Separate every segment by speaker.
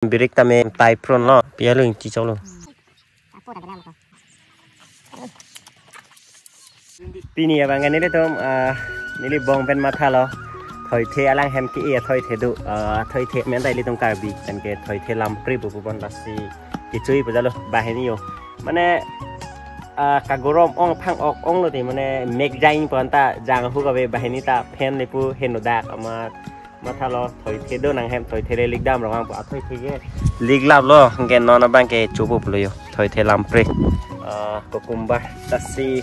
Speaker 1: Birik tame tai pron lo pialo inci cholo pini abang ini tom nili bong pen matha lo Thoithe alang hem ki e Thoithe du Thoithe men dai li tom karbi kan ke Thoithe Dampre bu bon lasi kichui bajalo bahini yo mane kagorom ong phang ok ong lo ti mane mek jain ponta jang hu ka be bahini ta pen le pu henoda ama matha lo Thoithe do nang hem Thoithe le lik dam rong pa Thoithe ge lik lab lo nge non bang ke chupu lo yo Thoithe Dampre kokumba tasi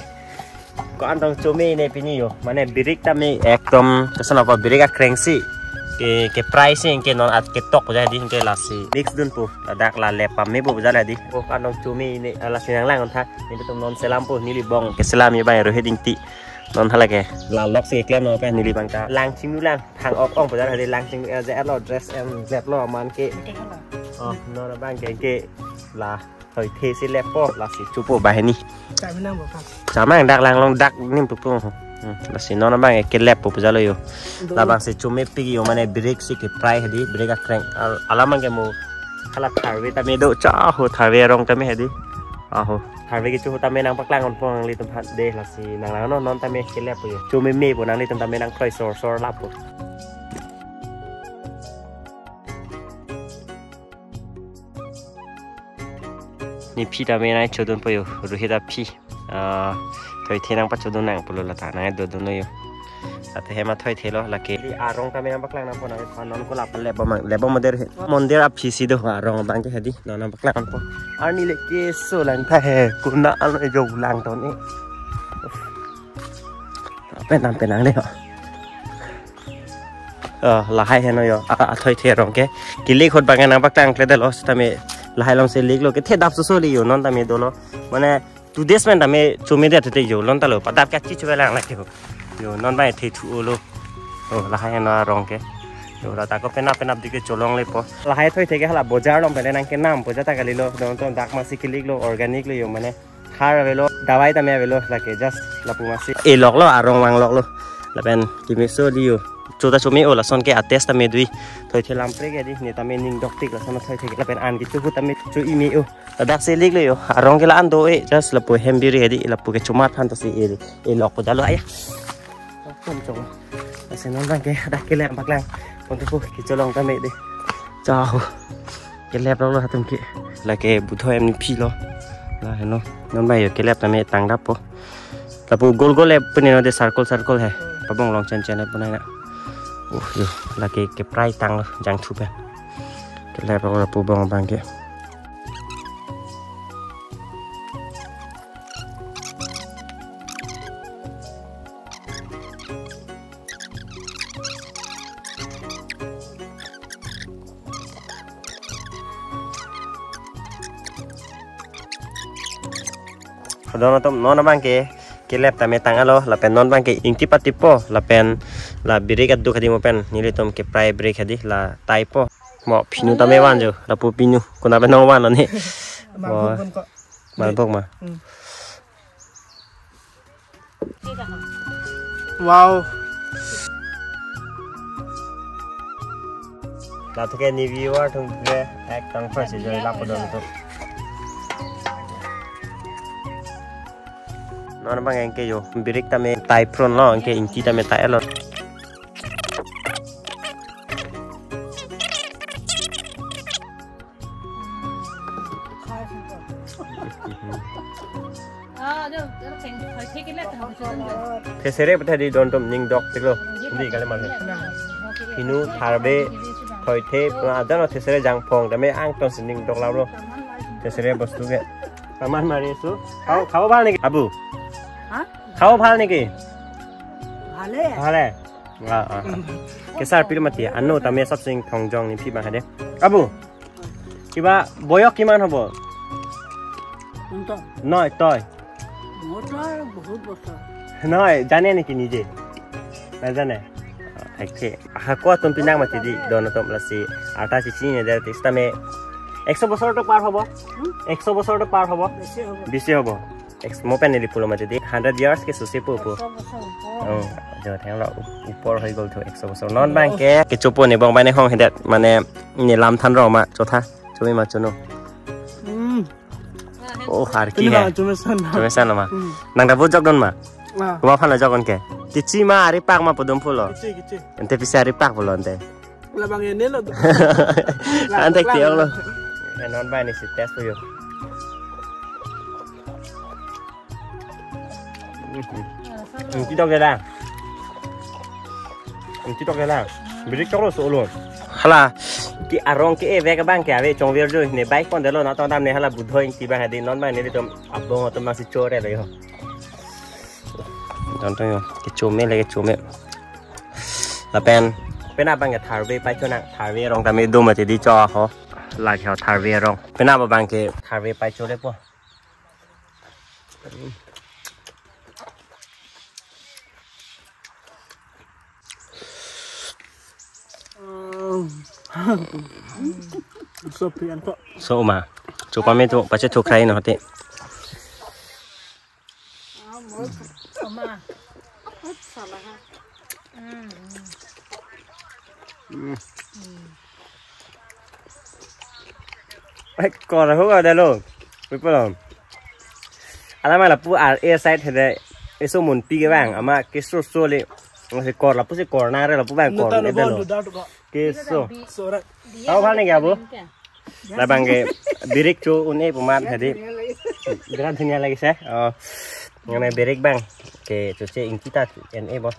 Speaker 1: ko antong chumi ne pini yo mane birik tami ekdom kesana pa birik a krengsi ke pricing ke non at ke tok jadi ke lasi mix dun pu adak la lepa me bu jala di ko antong chumi ne ala sinang lang on tha ni tum non selam pu nili bong ke selam ye bai ro heding ti non hala ke la lok se klem no pe nili bang ka lang chim nu lang thang ok ong pu jala di lang chim z lo dress and z lo man ke non bang ke la Thoithe si lepo lasi chupu bahini sama yang dak lang long dak nim pupu lasi non bang ke lepo pujalo yo la bang se chume pigi yo mane break si ke prai hedi break a crank alamang ke mo khala tharwe ta me do cha ho tharwe rong ta me hedi aho tharwe ke chu ta me nang paklang on pong li tum phat de lasi nang lang non ta me ke lepo yo chume me bo nang li tum ta me nang khoi sor lap po ni pi ta me nai chodon po yo ruhida pi Thoithe nang pa chodon nang pulo lata nang do do no yo ate hema Thoithe lo lake li arong ta me nang paklang nang po nang non ko la lebo mondir a pi si do arong bang ke hedi non paklang po ani le ke so lang tha he kuna an jo lang ton ni pen nang le la hai he no yo Thoithe rong ke kili khot bang nang paklang kle de lo sta me lahai long se lik lo ke the dap so li yo non ta me do lo mane tu des men ta me chumi de te yo lon ta lo pa dap ka chi chwe lang la ke yo non bai the thu lo lahai na rong ke yo la ta ko penap dike cholong le po lahai Thoithe ke hala bozar lom pele nang ke nam boja ta gali lo don ton dak ma sikilik lo organic lo yo mane khar velo dawai ta me velo la ke just la pu ma si e lok lo arong wang lok lo la ben ki me so li yo Chota chumi o la son ke atesta me dui Thoithe Dampre ke di ni ta me ning doktik la son Thoithe ke la pen an ki chu ta me chu i me o dak se lik le yo arong ke la an do e just la pu hembiri hedi la pu ke chumat han to si e lok po jalo aya kom chong ase non bang ke dak ke le bak lang pon pu ki cholong ta me di chao ke lep lo hatum ki la ke bu tho em ni phi lo la he no non bai yo ke lep ta me tang dap po la pu gol le puni no de circle hai pabong long chen chen punai na yo la ke prai tang jang thu pe ke lep lo pu bong bang ke Dono tom non bang ke lep ta me tang alo la pen non bang ke ingti patipo la pen la birik adu khadi mo pen nili tom ke prai break khadi la taipo mo phinu ta me wan jo la pu pinu kuna pen no wan ani mal bok ma wow la to ke ni viewer thum ke ek tang fa se joi la po don to non bang engke yo birik ta me tai pron lo engke inti ta me tai lo Thesere pethadi don tom ning dok tiklo ndi kale mal hinu tharbe Thoithe adano Thesere jang phong ta me ang ton ning dok law lo Thesere bostu ke paman mari su khao bal ni abu খাও ভাল নেকি ভালে ভালে কেসার পিল মাতি আনো তামে সবসিং থংজং নি ফি বাহাদে আবু কিবা বয়স কিমান হবো নয় তয় মোটর বহুত বছর নয় জানে নেকি নিজে না জানে থাকে আহা কো তুমি পিনাং মাতি দি দন তম লাসি আটা চিচি নে দে তিস্তামে 100 বছর তো পার হবো 100 বছর তো পার হবো বেশি হবো mau pen ini pulau macam 100 years ke susi pupu. Oh, jangan tengok lah. Upor hari gol tu 100 besar. Non bang ke coba ni bang bang ni hong hendak mana ni lam tan rau mak cotha. Cuma macam tu. Oh, hari kia. Cuma sana mak. Nang dah bujak don mak. Kuma pan lah jakon ke. Kici mak hari pak mak podom pulau.
Speaker 2: Kici.
Speaker 1: Ente bisa hari pak pulau ente.
Speaker 2: Labang ini lo.
Speaker 1: Ante tiang lo. Non bang ni si test for you. Kita ke lah. Kita ke lah. Beri kalau solo. Hala. Ki arong ki eve ke bang ke ave chong ver jo ne bike pon delo na to dam ne hala budho ing ti bang hadi non bang ne tom abong to masih chore le yo. Tonton yo. Ki chome le ki chome. La pen apa nge tharve pai cho na tharve rong ta me do ma ti di cho ho. La kho tharve rong. Pen apa bang ke tharve pai cho le po.
Speaker 2: Sopian kok.
Speaker 1: So ma. Coba me tu pace tu krai no te. Còn là không ở đây luôn. Biết không? Anh mà là pu air side thế đấy. Cái số muốn pi cái bảng, mà cái số này nó sẽ còn là pu sẽ còn na đây là pu bảng còn đây luôn. Cái số. Tahu hal ni apa? Labang ke birik tu unai pemat tadi. Berat dunia lagi saya. Oh, ngamai birik bang. Ke cuci ingkita NA boh.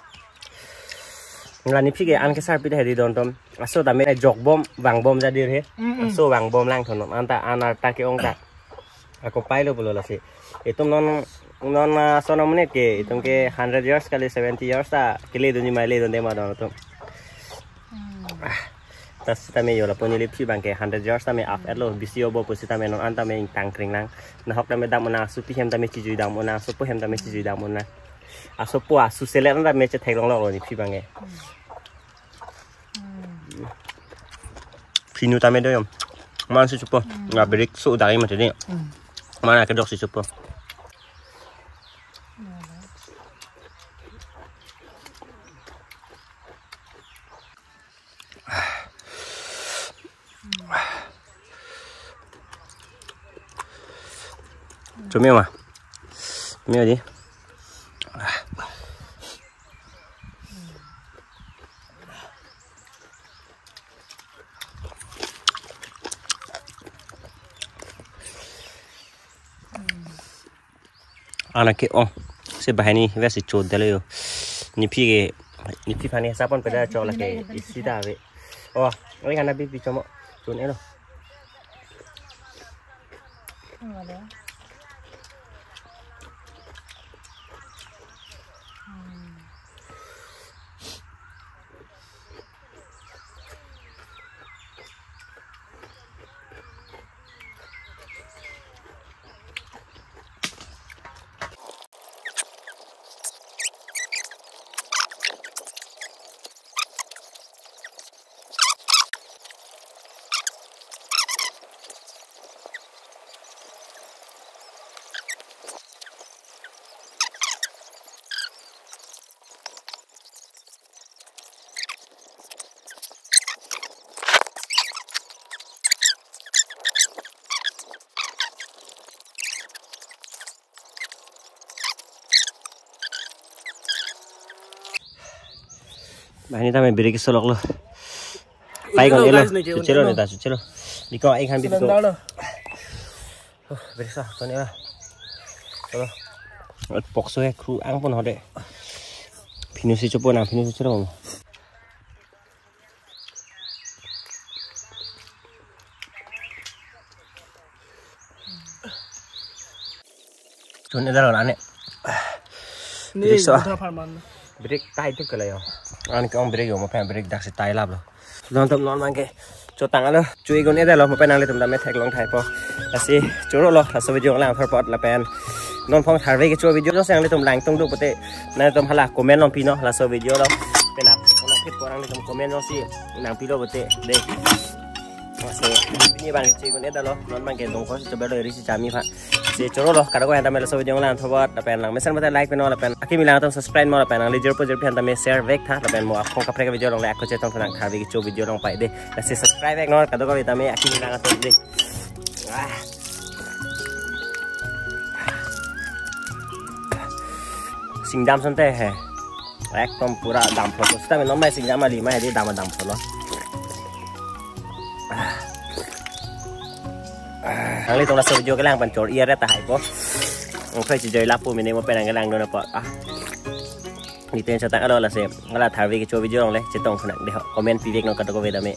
Speaker 1: Ngelani pi ke an ke sar pi tadi don tom. Aso tapi jok bom, bang bom jadi he. Aso bang bom lang thonom. Anta anarta ke ong tak. Aku pailo bolo lah sih. Itu non sono menit ke. Itu ke 100 years kali 70 years tak. Kili dunia maile don dema don tu. Tas tame yo la poni lipsi bangke 100 years tame af elo bisio bo posi tame non anta me tang kring lang na hok tame dam ona su pi hem tame chi ju dam ona so po hem tame chi ju dam ona aso po asu sele na me che thek long lo ni phi bange pinu tame do yom man su chupo nga break so dai ma tedi mana ke dok su chupo Cumi mah, cumi aja. Anak ke sebahai ni versi cod dulu yo. Nipi pani sapon pada col lagi isi dah we. Oh, ini kan nabi bicara cun elo. Bah ini tamai beri kesolok lo. Pai kon elo. Sucelo ni ta sucelo. Diko ai khan bi diko. Oh, beri sa ton ela. Chalo. At pokso he kru ang pon hode. Phinu si chopo na phinu sucelo. Ton ela lo ane.
Speaker 2: Ni udah farman.
Speaker 1: Break tay tu kalau yo, ani kau break yo, mau pengen break dah si tay lah bro. Nonton non mangke, cotang alo, cuy gon ada lo, mau pengen nang lihat thek long thai po, asi curut lo, hasil video lang terpot lah pengen, non pong harvey ke cuy video lo, sayang lihat lang tung tu putih, nanti tom halah komen long pino, hasil video lo, penap, kalau fit orang lihat komen lo si, nang pino putih, deh, ini bang cikgu ni dah loh, non bang gendong kau coba lo isi jami pak. Si coro loh, kadang kau yang tampil so video lang thobot, tapi lang mesan mata like peno, tapi aki milang atau subscribe mau, tapi lang leader pun jadi tampil share vek tha, tapi mau aku kapre ke video lang like aku cetong tenang khabi ke video lang pak deh. Nasi subscribe vek no, kadang kau tampil aki milang atau deh. Singjam santai hai, ekdom pura Dampre. Tapi nomai singjam ali mah jadi Dampre loh. Ang litong nasa video ka lang pancor iya reta hai po. Ang kai chi joi lapu mini mo penang lang do na po. Dito yung sa tang alo la se ngala tharvi ke cho video long le chitong khnak de comment pivek no ka to ko vedame.